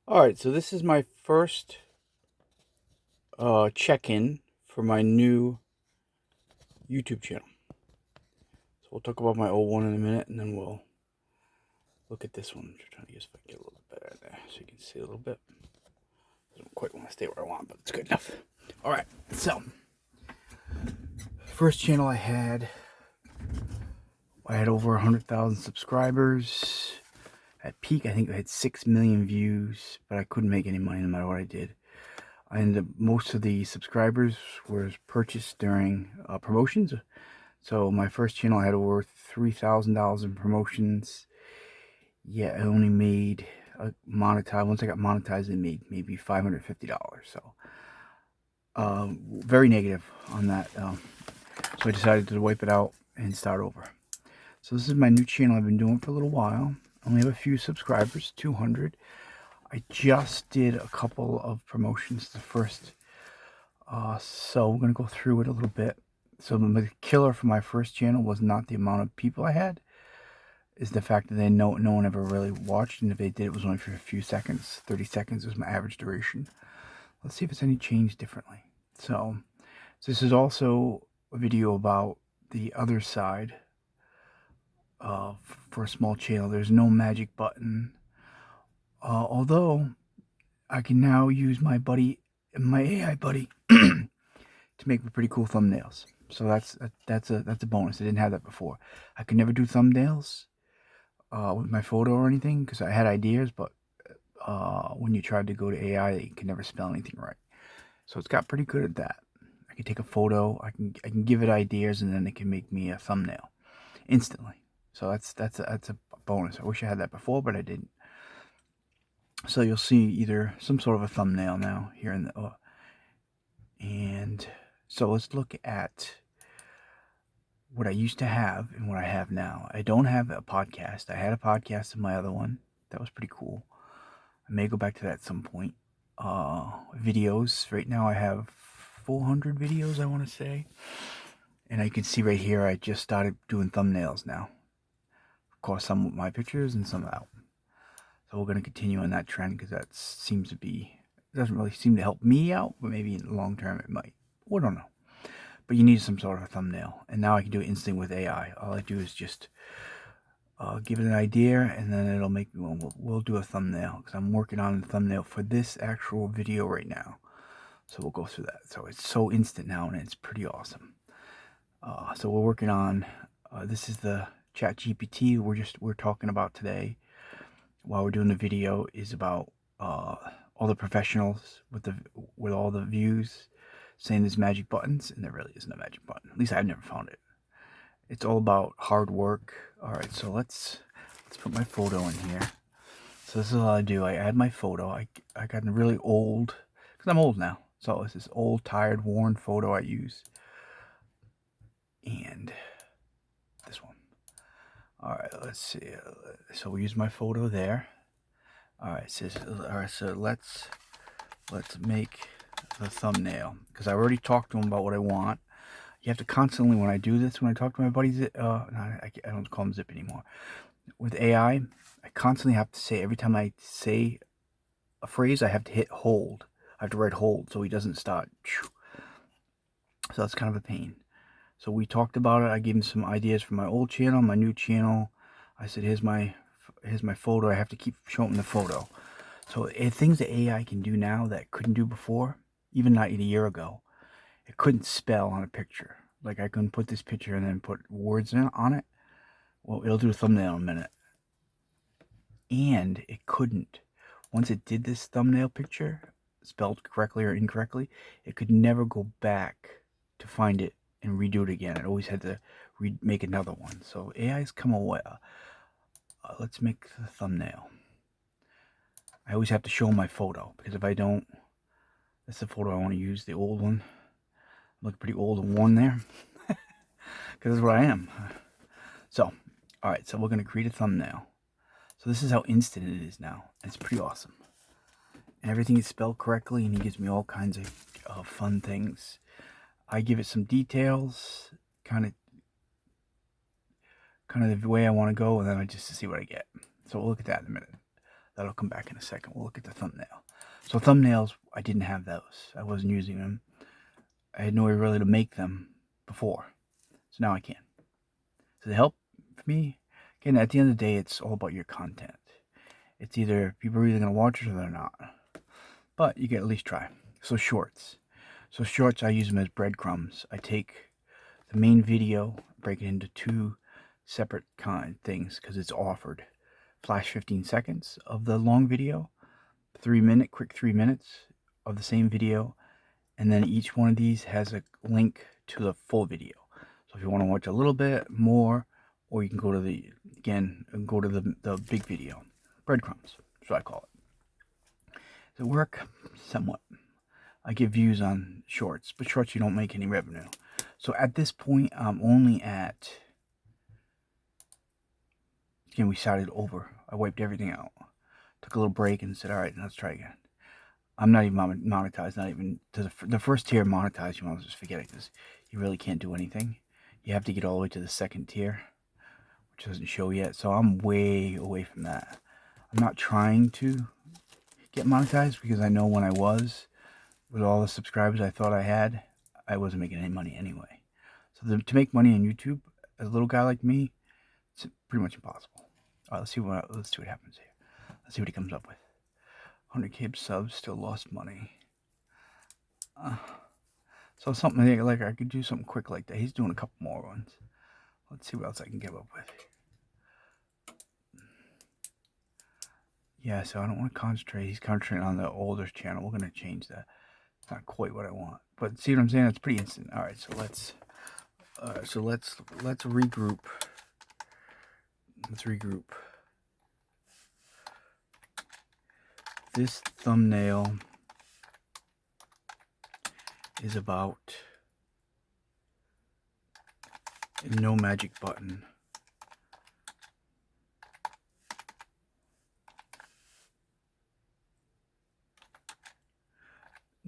Alright, so this is my first check-in for my new YouTube channel. So we'll talk about my old one in a minute, and then we'll look at this one. I'm trying to guess if I can get a little bit better there so you can see a little bit. I don't quite want to stay where I want, but it's good enough. Alright, so first channel I had over 100,000 subscribers. At peak, I think I had 6 million views, but I couldn't make any money no matter what I did. And most of the subscribers were purchased during promotions. So my first channel had over $3,000 in promotions. Yeah, I only made monetized. Once I got monetized, it made maybe $550. So very negative on that. So I decided to wipe it out and start over. So this is my new channel. I've been doing it for a little while. I only have a few subscribers, 200. I just did a couple of promotions the first, so we're going to go through it a little bit. So the killer for my first channel was not the amount of people I had, is the fact that no one ever really watched, and if they did, it was only for a few seconds. 30 seconds was my average duration. Let's see if it's any change differently. So this is also a video about the other side. For a small channel, there's no magic button. Although I can now use my AI buddy, to make pretty cool thumbnails. So that's a bonus. I didn't have that before. I could never do thumbnails with my photo or anything because I had ideas, but when you tried to go to AI, you can never spell anything right. So it's got pretty good at that. I can take a photo, I can give it ideas, and then it can make me a thumbnail instantly. So that's a bonus. I wish I had that before, but I didn't. So you'll see either some sort of a thumbnail now here in the and so let's look at what I used to have and what I have now. I don't have a podcast. I had a podcast in my other one. That was pretty cool. I may go back to that at some point. Videos. Right now I have 400 videos, I want to say. And you can see right here, I just started doing thumbnails now. Of course, some with my pictures and some without. So we're going to continue on that trend because that seems to be, it doesn't really seem to help me out, but maybe in the long term it might. We don't know. But you need some sort of a thumbnail. And now I can do it instantly with AI. All I do is just give it an idea, and then it'll make me, we'll do a thumbnail because I'm working on a thumbnail for this actual video right now. So we'll go through that. So it's so instant now, and it's pretty awesome. So we're working on, this is the ChatGPT we're talking about today while we're doing the video, is about all the professionals with all the views saying there's magic buttons, and there really isn't a magic button. At least I've never found it. It's all about hard work. All right, so let's put my photo in here. So this is all I do. I add my photo. I got a really old, because I'm old now. So it's this old, tired, worn photo I use. And this one. All right, let's see. So we use my photo there. All right, so let's make the thumbnail, because I already talked to him about what I want. You have to constantly, when I do this, when I talk to my buddies, I don't call him Zip anymore. With AI, I constantly have to say, every time I say a phrase, I have to hit hold. I have to write hold so he doesn't start. So that's kind of a pain. So we talked about it. I gave him some ideas for my old channel, my new channel. I said, here's my photo. I have to keep showing him the photo. So things that AI can do now that couldn't do before, even not a year ago, it couldn't spell on a picture. Like I couldn't put this picture and then put words on it. Well, it'll do a thumbnail in a minute. And it couldn't. Once it did this thumbnail picture, spelled correctly or incorrectly, it could never go back to find it and redo it again. It always had to make another one. So AI's come away. Let's make the thumbnail. I always have to show my photo, because if I don't, that's the photo I want to use, the old one. I look pretty old and worn there, because that's what I am. So, all right, so we're going to create a thumbnail. So this is how instant it is now. It's pretty awesome. And everything is spelled correctly, and he gives me all kinds of fun things. I give it some details, kind of the way I want to go, and then I just see what I get. So we'll look at that in a minute. That'll come back in a second. We'll look at the thumbnail. So thumbnails, I didn't have those. I wasn't using them. I had no way really to make them before. So now I can. Does it help for me? Again, at the end of the day, it's all about your content. It's either people are either going to watch it or they're not. But you can at least try. So shorts. So shorts, I use them as breadcrumbs. I take the main video, break it into two separate kind things because it's offered. Flash 15 seconds of the long video, quick 3 minutes of the same video, and then each one of these has a link to the full video. So if you want to watch a little bit more, or you can go to the big video. Breadcrumbs, that's what I call it. Does it work? Somewhat. I get views on shorts, but shorts you don't make any revenue. So at this point, I'm only at, again, we started over. I wiped everything out. Took a little break and said, all right, let's try again. I'm not even monetized, not even to the first tier monetized. You want to just forget it because you really can't do anything. You have to get all the way to the second tier, which doesn't show yet. So I'm way away from that. I'm not trying to get monetized because I know when I was, with all the subscribers I thought I had, I wasn't making any money anyway. So to make money on YouTube, as a little guy like me, it's pretty much impossible. All right, let's see what happens here. Let's see what he comes up with. 100K subs, still lost money. So something like I could do something quick like that. He's doing a couple more ones. Let's see what else I can get up with. Yeah, so I don't want to concentrate. He's concentrating on the older channel. We're going to change that. It's not quite what I want. But see what I'm saying? It's pretty instant. All right, so let's regroup. Let's regroup. This thumbnail is about no magic button.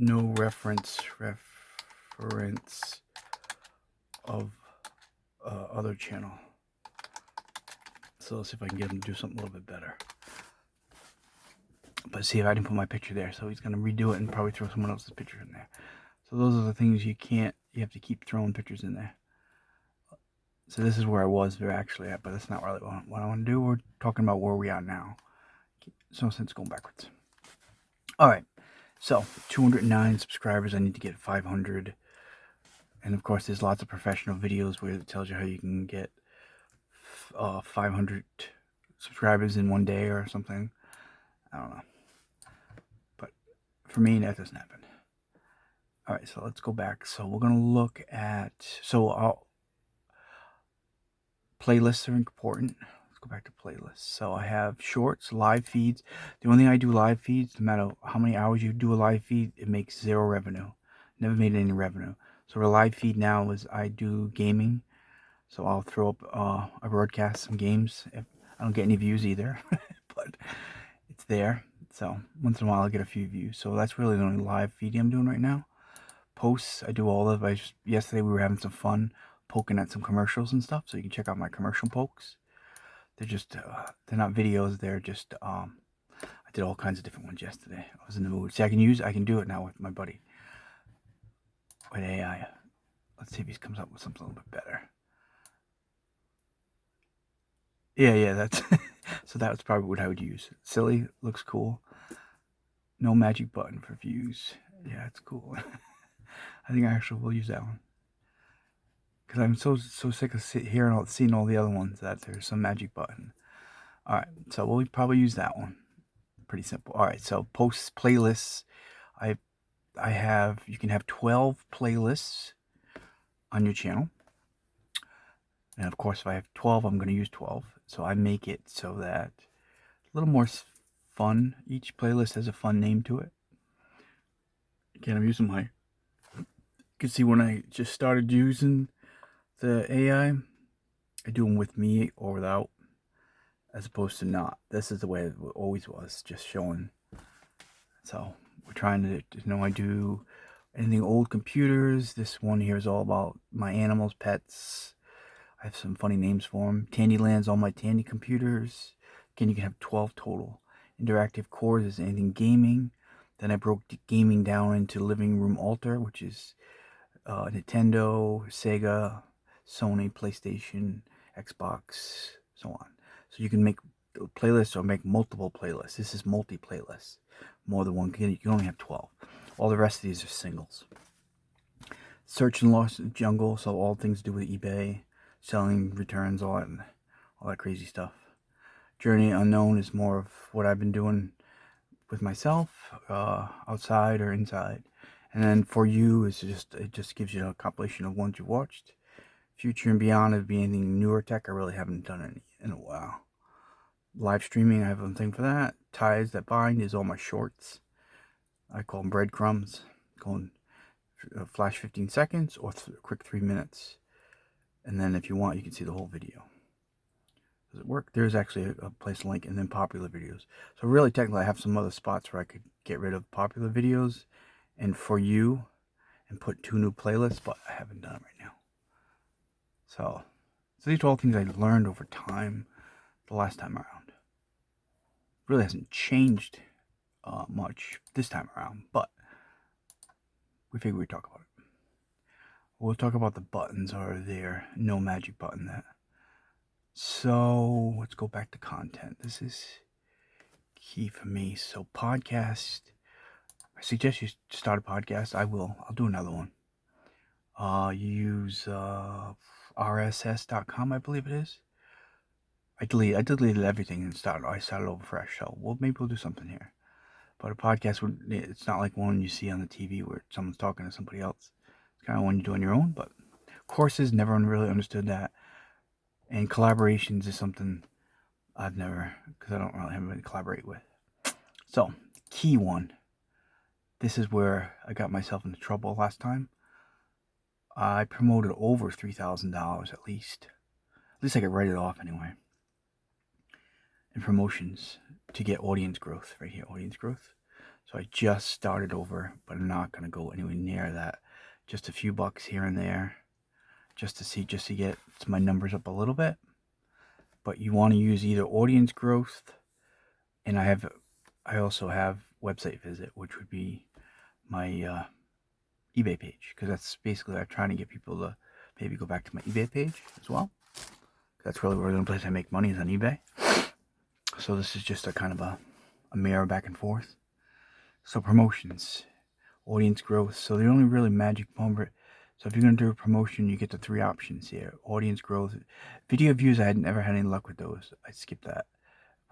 No reference of other channel. So let's see if I can get him to do something a little bit better. But see if I didn't put my picture there. So he's going to redo it and probably throw someone else's picture in there. So those are the things you have to keep throwing pictures in there. So this is where I was actually at, but that's not really what I want to do. We're talking about where we are now. There's no sense going backwards. All right. So 209 subscribers. I need to get 500. And of course, there's lots of professional videos where it tells you how you can get 500 subscribers in one day or something. I don't know. But for me, that doesn't happen. All right, so let's go back. So we're going to look at, playlists are important. Let's go back to playlists. So I have shorts, live feeds. The only thing I do live feeds, no matter how many hours you do a live feed, it makes zero revenue. Never made any revenue. So a live feed now is I do gaming. So I'll throw up, I broadcast some games. I don't get any views either, but it's there. So once in a while I'll get a few views. So that's really the only live feed I'm doing right now. Posts, I do all of. Yesterday we were having some fun poking at some commercials and stuff. So you can check out my commercial pokes. They're just, they're not videos. They're just, I did all kinds of different ones yesterday. I was in the mood. See, I can do it now with my buddy. With AI. Let's see if he comes up with something a little bit better. Yeah, that's so that's probably what I would use. Silly, looks cool. No magic button for views. Yeah, it's cool. I think I actually will use that one. Because I'm so sick of seeing all the other ones that there's some magic button. Alright, so we'll probably use that one. Pretty simple. Alright, so posts, playlists. You can have 12 playlists on your channel. And of course, if I have 12, I'm going to use 12. So I make it so that a little more fun. Each playlist has a fun name to it. Again, I'm using you can see when I just started using the AI, I do them with me or without, as opposed to not. This is the way it always was, just showing. So we're trying to, I do anything old computers. This one here is all about my animals, pets. I have some funny names for them. Tandyland's all my Tandy computers. Again, you can have 12 total. Interactive cores is anything gaming. Then I broke gaming down into living room altar, which is Nintendo, Sega, Sony, PlayStation, Xbox, so on. So you can make playlists or make multiple playlists. This is multi-playlists. More than one. You can only have 12. All the rest of these are singles. Search and Lost Jungle, so all things to do with eBay, selling, returns, all that crazy stuff. Journey Unknown is more of what I've been doing with myself, outside or inside. And then For You is it just gives you a compilation of ones you've watched. Future and Beyond would be anything newer tech. I really haven't done any in a while. Live streaming, I have a thing for that. Ties That Bind is all my shorts. I call them breadcrumbs. Going flash 15 seconds or quick 3 minutes. And then if you want, you can see the whole video. Does it work? There's actually a place to link, and then popular videos. So really, technically, I have some other spots where I could get rid of popular videos and For You and put 2 new playlists, but I haven't done it right now. So these are all things I learned over time the last time around. Really hasn't changed much this time around, but we figured we'd talk about it. We'll talk about the buttons are there. No magic button that. So let's go back to content. This is key for me. So podcast. I suggest you start a podcast. I'll do another one. You use rss.com, I believe it is. I deleted everything and I started over fresh. So maybe we'll do something here. But a podcast it's not like one you see on the TV where someone's talking to somebody else. It's kind of one you do on your own. But courses, never really understood that. And collaborations is something I've never, because I don't really have anybody to collaborate with. So, key one. This is where I got myself into trouble last time. I promoted over $3,000 at least. At least I could write it off anyway. And promotions to get audience growth. Right here, audience growth. So I just started over, but I'm not going to go anywhere near that. Just a few bucks here and there. Just to get my numbers up a little bit. But you want to use either audience growth, and I also have website visit, which would be my eBay page, because that's basically I'm trying to get people to maybe go back to my eBay page as well. That's really where the only place I make money is on eBay. So this is just a kind of a mirror back and forth. So promotions, audience growth. So the only really magic number. So if you're going to do a promotion, you get the 3 options here. Audience growth. Video views, I had never had any luck with those. I skipped that.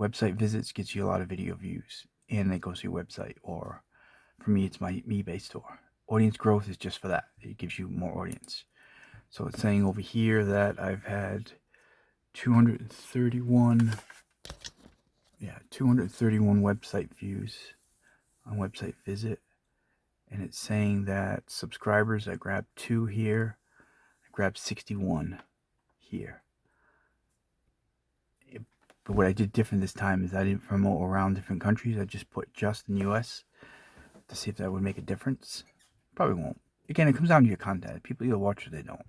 Website visits gets you a lot of video views. And it goes to your website. Or for me, it's my eBay store. Audience growth is just for that. It gives you more audience. So it's saying over here that I've had 231 website views on website visit. And it's saying that subscribers, I grabbed 2 here. I grabbed 61 here. But what I did different this time is I didn't promote around different countries. I just put just in the US to see if that would make a difference. Probably won't. Again, it comes down to your content. People either watch or they don't.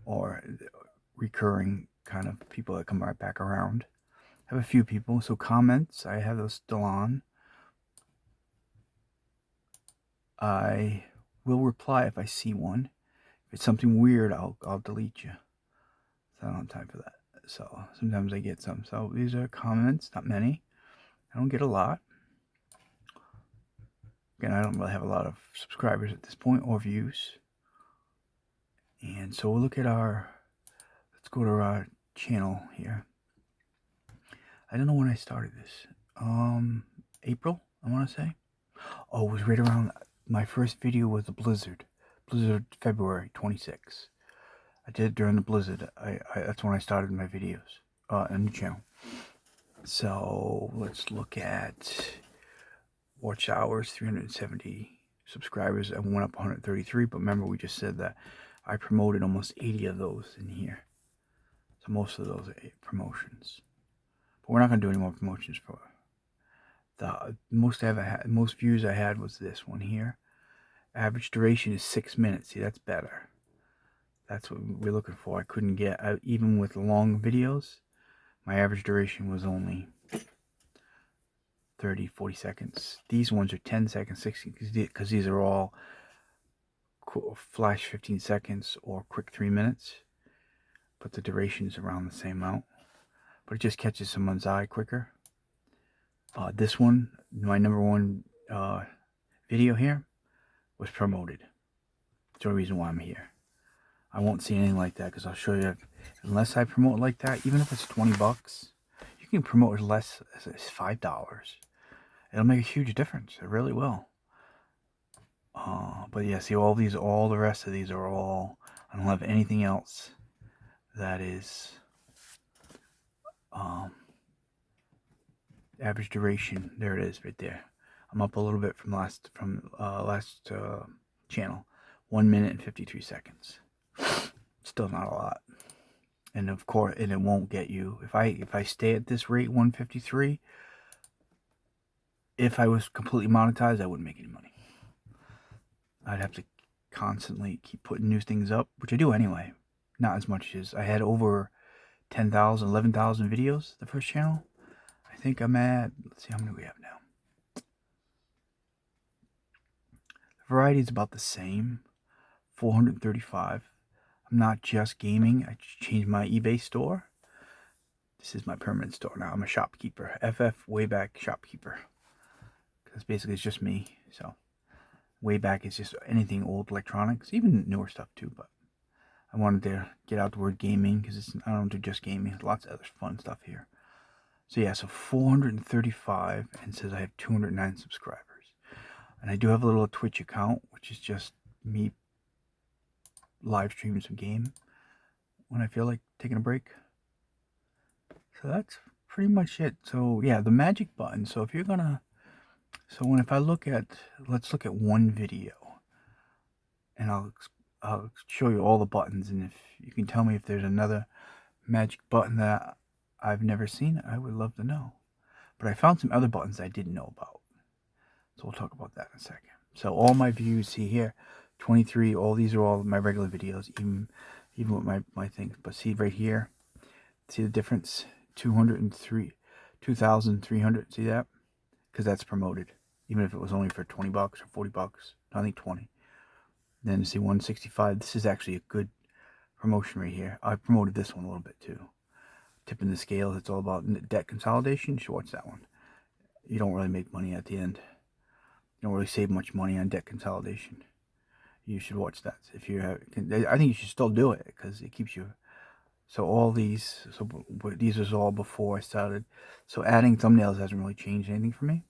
Or recurring kind of people that come right back around. I have a few people. So comments, I have those still on. I will reply if I see one. If it's something weird, I'll delete you. So I don't have time for that. So sometimes I get some. So these are comments, not many. I don't get a lot. Again, I don't really have a lot of subscribers at this point or views. And so we'll look at let's go to our channel here. I don't know when I started this. April, I want to say. Oh, it was right around, my first video was the Blizzard February 26. I did it during the Blizzard. That's when I started my videos on the channel. So let's look at watch hours, 370 subscribers. I went up 133, but remember we just said that I promoted almost 80 of those in here. So most of those are promotions. But we're not going to do any more promotions for the most views I had was this one here. Average duration is 6 minutes. See, that's better. That's what we're looking for. I couldn't get, even with long videos, my average duration was only 30, 40 seconds. These ones are 10 seconds, 60, because these are all flash 15 seconds or quick 3 minutes. But the duration is around the same amount. But it just catches someone's eye quicker. This one, my #1 video here, was promoted. That's the only reason why I'm here. I won't see anything like that because I'll show you. Unless I promote like that, even if it's 20 bucks, you can promote as less as $5. It'll make a huge difference. It really will. But yeah, see, all the rest of these are all, I don't have anything else that is average duration. There it is right there. I'm up a little bit from last channel. 1 minute and 53 seconds. Still not a lot. And of course, and it won't get you, if I stay at this rate, 153, if I was completely monetized, I wouldn't make any money. I'd have to constantly keep putting new things up, which I do anyway. Not as much as I had over 10,000, 11,000 videos, the first channel. I think I'm at, let's see how many we have now. The variety is about the same, 435. I'm not just gaming. I changed my eBay store. This is my permanent store now. I'm a shopkeeper. FF Wayback Shopkeeper. Because basically it's just me. So Wayback is just anything old electronics, even newer stuff too. But I wanted to get out the word gaming because I don't do just gaming. There's lots of other fun stuff here. So yeah, so 435, and it says I have 209 subscribers. And I do have a little Twitch account, which is just me live streaming some game when I feel like taking a break. So that's pretty much it. So yeah, the magic button. So if you're gonna, if I look at, let's look at one video, and I'll show you all the buttons, and if you can tell me if there's another magic button that I've never seen, I would love to know. But I found some other buttons I didn't know about. So we'll talk about that in a second. So all my views, see here, 23, all these are all my regular videos, even with my things. But see right here, see the difference? 2,300, see that? Because that's promoted. Even if it was only for 20 bucks or 40 bucks, I think 20. Then see 165, this is actually a good promotion right here. I promoted this one a little bit too. Tipping the scales, it's all about debt consolidation. You should watch that one. You don't really make money at the end. You don't really save much money on debt consolidation. You should watch that. If you have, I think you should still do it because it keeps you. So all these, these are all before I started. So adding thumbnails hasn't really changed anything for me,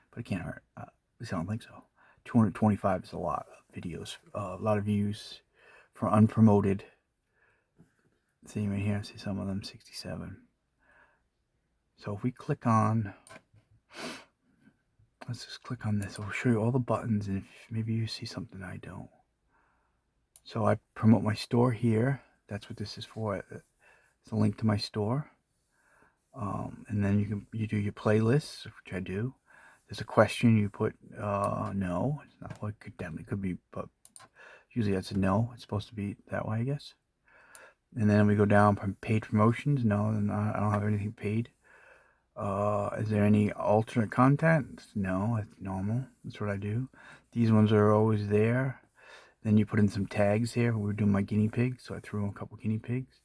but it can't hurt. At least I don't think so. 225 is a lot of videos, a lot of views for unpromoted. See right here, see some of them, 67. So if we click on, let's just click on this. I'll show you all the buttons, and if maybe you see something I don't. So I promote my store here. That's what this is for. It's a link to my store. And then you do your playlists, which I do. There's a question you put no. It's not, well, it definitely could be, but usually that's a no. It's supposed to be that way, I guess. And then we go down from paid promotions. No, I don't have anything paid. Is there any alternate content? No, it's normal. That's what I do. These ones are always there. Then you put in some tags here. We were doing my guinea pigs, so I threw in a couple guinea pigs.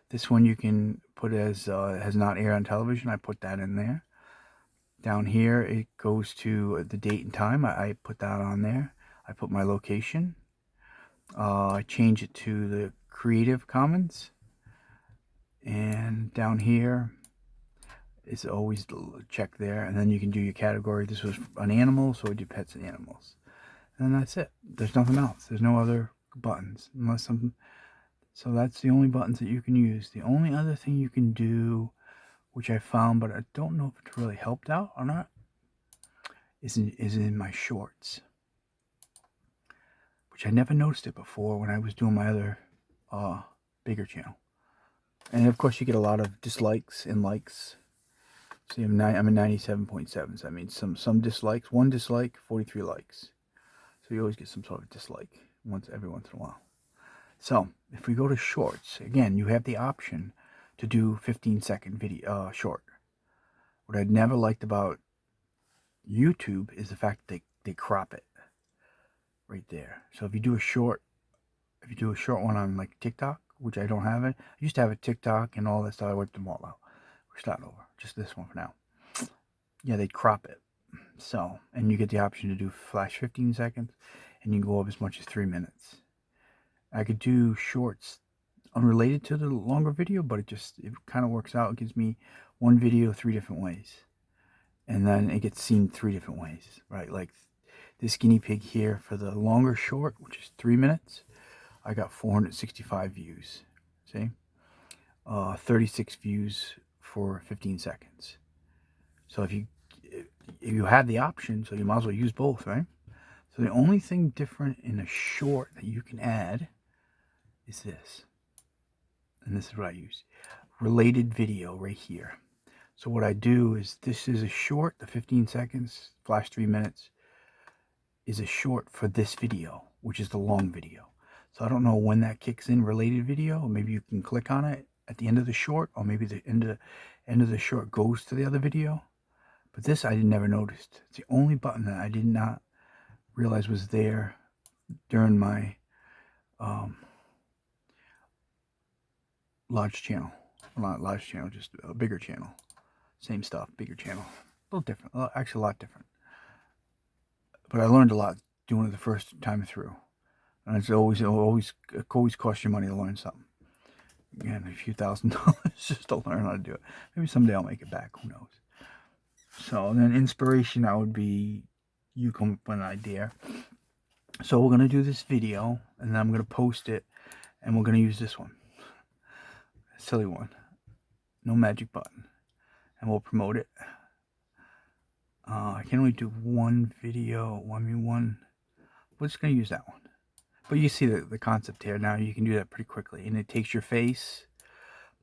This one you can put as has not aired on television. I put that in there. Down here it goes to the date and time. I put that on there. I put my location. I change it to the Creative Commons. And down here is always check there. And then you can do your category. This was an animal, so I do pets and animals. And that's it. There's nothing else. There's no other buttons unless something. So that's the only buttons that you can use. The only other thing you can do, which I found, but I don't know if it's really helped out or not, is in my shorts, which I never noticed it before when I was doing my other bigger channel. And of course you get a lot of dislikes and likes. See, I'm at 97.7, so that means some dislikes. 1 dislike, 43 likes. So you always get some sort of dislike every once in a while. So if we go to shorts, again, you have the option to do 15-second video short. What I'd never liked about YouTube is the fact that they crop it right there. So if you do a short one on like TikTok, which I don't have it. I used to have a TikTok and all that stuff. I wiped them all out. We're starting over. Just this one for now. Yeah, they'd crop it. So, and you get the option to do flash 15 seconds, and you can go up as much as 3 minutes. I could do shorts unrelated to the longer video, but it kind of works out. It gives me one video 3 different ways, and then it gets seen 3 different ways, right? Like this guinea pig here for the longer short, which is 3 minutes, I got 465 views. See, 36 views for 15 seconds. So if you have the option, so you might as well use both, right? So the only thing different in a short that you can add is this. And this is what I use. Related video right here. So what I do is, this is a short, the 15 seconds, flash 3 minutes, is a short for this video, which is the long video. So I don't know when that kicks in, related video. Maybe you can click on it at the end of the short, or maybe the end of the short goes to the other video. But this I never noticed. It's the only button that I did not realize was there during my large channel. Well, not large channel, just a bigger channel. Same stuff, bigger channel. A little different, actually a lot different. But I learned a lot doing it the first time through. And it's always costs you money to learn something. Again, a few $1,000s just to learn how to do it. Maybe someday I'll make it back, who knows. So then inspiration, that would be you come up with an idea. So we're going to do this video, and then I'm going to post it, and we're going to use this one. A silly one. No magic button. And we'll promote it. I can only do one video. We're just going to use that one. But you see the concept here. Now you can do that pretty quickly. And it takes your face,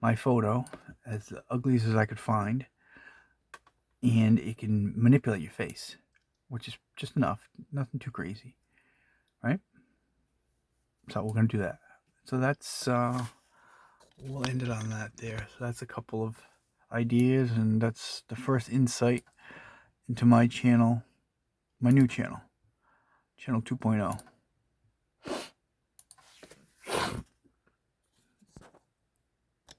my photo, as ugly as I could find, and it can manipulate your face, which is just enough. Nothing too crazy. Right? So we're going to do that. So that's, we'll end it on that there. So that's a couple of ideas, and that's the first insight into my channel, my new channel, channel 2.0.